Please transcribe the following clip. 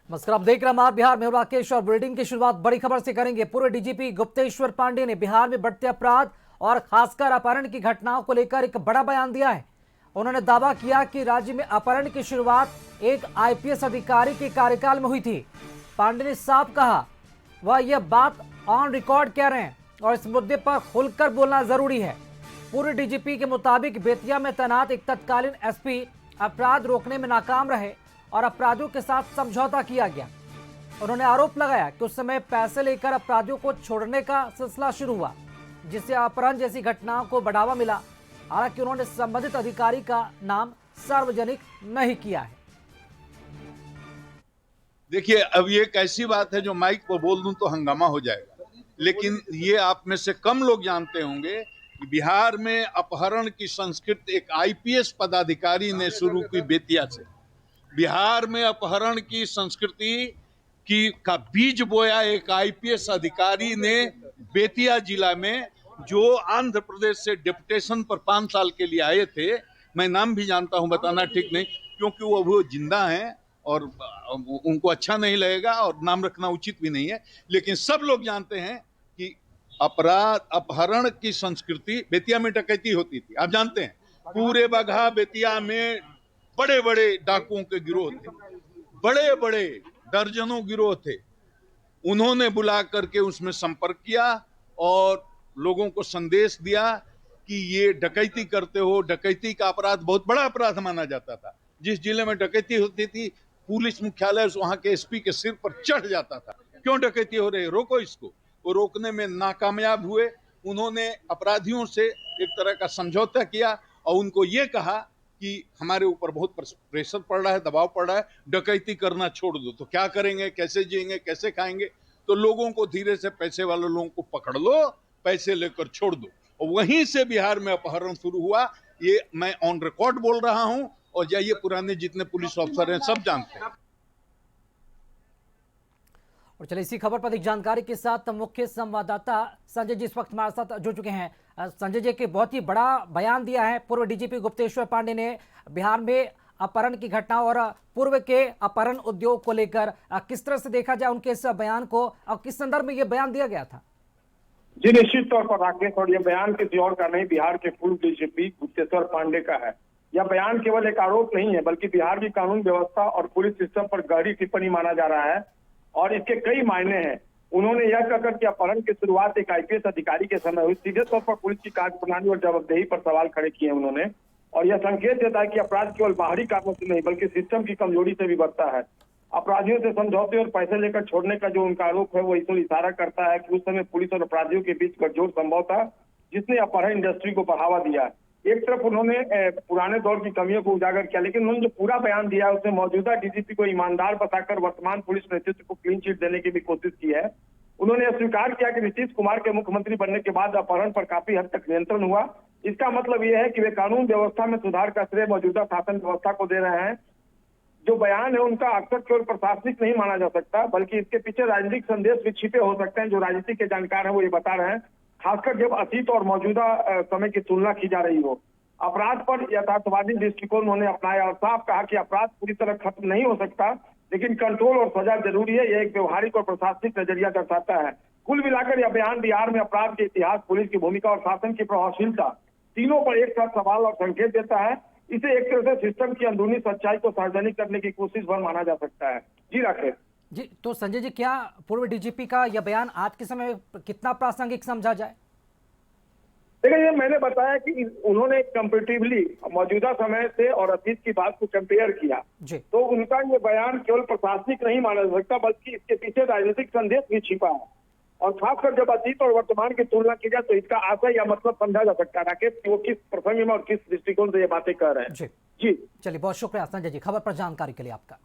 नमस्कार, आप देख रहे हैं बिहार में राकेश और बुलेटिन की शुरुआत बड़ी खबर से करेंगे। पूर्व डीजीपी गुप्तेश्वर पांडे ने बिहार में बढ़ते अपराध और खासकर अपहरण की घटनाओं को लेकर एक बड़ा बयान दिया है। उन्होंने दावा किया कि राज्य में अपहरण की शुरुआत एक आईपीएस अधिकारी के कार्यकाल में हुई थी। पांडे ने साफ कहा वह यह बात ऑन रिकॉर्ड कह रहे हैं और इस मुद्दे पर खुलकर बोलना जरूरी है। पूर्व डीजीपी के मुताबिक बेतिया में तैनात एक तत्कालीन एसपी अपराध रोकने में नाकाम रहे और अपराधियों के साथ समझौता किया गया। उन्होंने आरोप लगाया कि उस समय पैसे लेकर अपराधियों को छोड़ने का सिलसिला शुरू हुआ, जिससे अपहरण जैसी घटनाओं को बढ़ावा मिला। हालांकि उन्होंने संबंधित अधिकारी का नाम सार्वजनिक नहीं किया है। देखिए, अब ये एक ऐसी बात है जो माइक पर बोल दूं तो हंगामा हो जाएगा, लेकिन ये आप में से कम लोग जानते होंगे कि बिहार में अपहरण की संस्कृति एक आईपीएस पदाधिकारी ने शुरू की बेतिया से। बिहार में अपहरण की संस्कृति का बीज बोया एक आईपीएस अधिकारी ने बेतिया जिला में, जो आंध्र प्रदेश से डिप्यूटेशन पर 5 साल के लिए आए थे। मैं नाम भी जानता हूं, बताना ठीक नहीं क्योंकि वो जिंदा हैं और उनको अच्छा नहीं लगेगा और नाम रखना उचित भी नहीं है, लेकिन सब लोग जानते हैं कि अपहरण की संस्कृति बेतिया में डकैती होती थी। आप जानते हैं पूरे बगहा बेतिया में बड़े बड़े डाकुओं के गिरोह थे, बड़े बड़े दर्जनों गिरोह थे। उन्होंने बुला करके उसमें संपर्क किया और लोगों को संदेश दिया कि ये डकैती करते हो। डकैती का अपराध बहुत बड़ा अपराध माना जाता था। जिस जिले में डकैती होती थी, पुलिस मुख्यालय वहां के एसपी के सिर पर चढ़ जाता था, क्यों डकैती हो रही है, रोको इसको। वो रोकने में नाकामयाब हुए। उन्होंने अपराधियों से एक तरह का समझौता किया और उनको ये कहा कि हमारे ऊपर बहुत प्रेशर पड़ रहा है, दबाव पड़ रहा है, डकैती करना छोड़ दो। तो क्या करेंगे, कैसे जिएंगे, कैसे खाएंगे? तो लोगों को धीरे से, पैसे वाले लोगों को पकड़ लो, पैसे लेकर छोड़ दो। और वहीं से बिहार में अपहरण शुरू हुआ। ये मैं ऑन रिकॉर्ड बोल रहा हूं और ये पुराने जितने पुलिस ऑफिसर हैं सब जानते हैं। और चलिए इसी खबर पर अधिक जानकारी के साथ मुख्य संवाददाता संजय जी इस वक्त हमारे साथ जुड़ चुके हैं। संजय जी के बहुत ही बड़ा बयान दिया है पूर्व डीजीपी गुप्तेश्वर पांडे ने बिहार में अपहरण की घटना और पूर्व के अपहरण उद्योग को लेकर। किस तरह से देखा जाए उनके इस बयान को और किस संदर्भ में यह बयान दिया गया था? जी निश्चित तौर पर राकेश, और यह बयान किसी और का नहीं, बिहार के पूर्व डीजीपी गुप्तेश्वर पांडे का है। यह बयान केवल एक आरोप नहीं है, बल्कि बिहार की कानून व्यवस्था और पुलिस सिस्टम पर गहरी टिप्पणी माना जा रहा है और इसके कई मायने हैं। उन्होंने यह कहकर कि अपहरण की शुरुआत एक आईपीएस अधिकारी के समय हुई, सीधे तौर पर पुलिस की कार्यप्रणाली और जवाबदेही पर सवाल खड़े किए उन्होंने। और यह संकेत देता है कि अपराध केवल बाहरी कारणों से नहीं, बल्कि सिस्टम की कमजोरी से भी बढ़ता है। अपराधियों से समझौते और पैसे लेकर छोड़ने का जो उनका आरोप है, वो इस ओर इशारा करता है कि उस समय पुलिस और अपराधियों के बीच गठजोड़ संभव था, जिसने अपहरण इंडस्ट्री को बढ़ावा दिया। एक तरफ उन्होंने पुराने दौर की कमियों को उजागर किया, लेकिन उन्होंने जो पूरा बयान दिया है उसमें मौजूदा डीजीपी को ईमानदार बताकर वर्तमान पुलिस नेतृत्व को क्लीन चिट देने की भी कोशिश की है। उन्होंने यह स्वीकार किया कि नीतीश कुमार के मुख्यमंत्री बनने के बाद अपहरण पर काफी हद तक नियंत्रण हुआ। इसका मतलब यह है कि वे कानून व्यवस्था में सुधार का श्रेय मौजूदा शासन व्यवस्था को दे रहे हैं। जो बयान है उनका अक्सर केवल प्रशासनिक नहीं माना जा सकता, बल्कि इसके पीछे राजनीतिक संदेश भी छिपे हो सकते हैं। जो राजनीति के जानकार हैं वो ये बता रहे हैं, खासकर जब अतीत और मौजूदा समय की तुलना की जा रही हो। अपराध पर यथार्थवादी दृष्टिकोण उन्होंने अपनाया और साफ कहा कि अपराध पूरी तरह खत्म नहीं हो सकता, लेकिन कंट्रोल और सजा जरूरी है। यह एक व्यवहारिक और प्रशासनिक नजरिया दर्शाता है। कुल मिलाकर यह बयान बिहार में अपराध के इतिहास, पुलिस की भूमिका और शासन की प्रभावशीलता, तीनों पर एक साथ सवाल और संकेत देता है। इसे एक तरह से सिस्टम की अंदरूनी सच्चाई को सार्वजनिक करने की कोशिश भर माना जा सकता है। जी राकेश जी, तो संजय जी, क्या पूर्व डीजीपी का यह बयान आज के समय कितना प्रासंगिक समझा जाए? देखिए, ये मैंने बताया कि उन्होंने कंपेटिवली मौजूदा समय से और अतीत की बात को कंपेयर किया, तो उनका ये बयान केवल प्रशासनिक नहीं माना जा सकता, बल्कि इसके पीछे राजनीतिक संदेश भी छिपा है। और खासकर जब अतीत और वर्तमान की तुलना की जाए तो इसका आशय या मतलब समझा जा सकता है राकेश कि वो किस प्रसंग में और किस दृष्टिकोण से ये बातें कर रहे हैं। जी, चलिए बहुत शुक्रिया संजय जी खबर पर जानकारी के लिए आपका।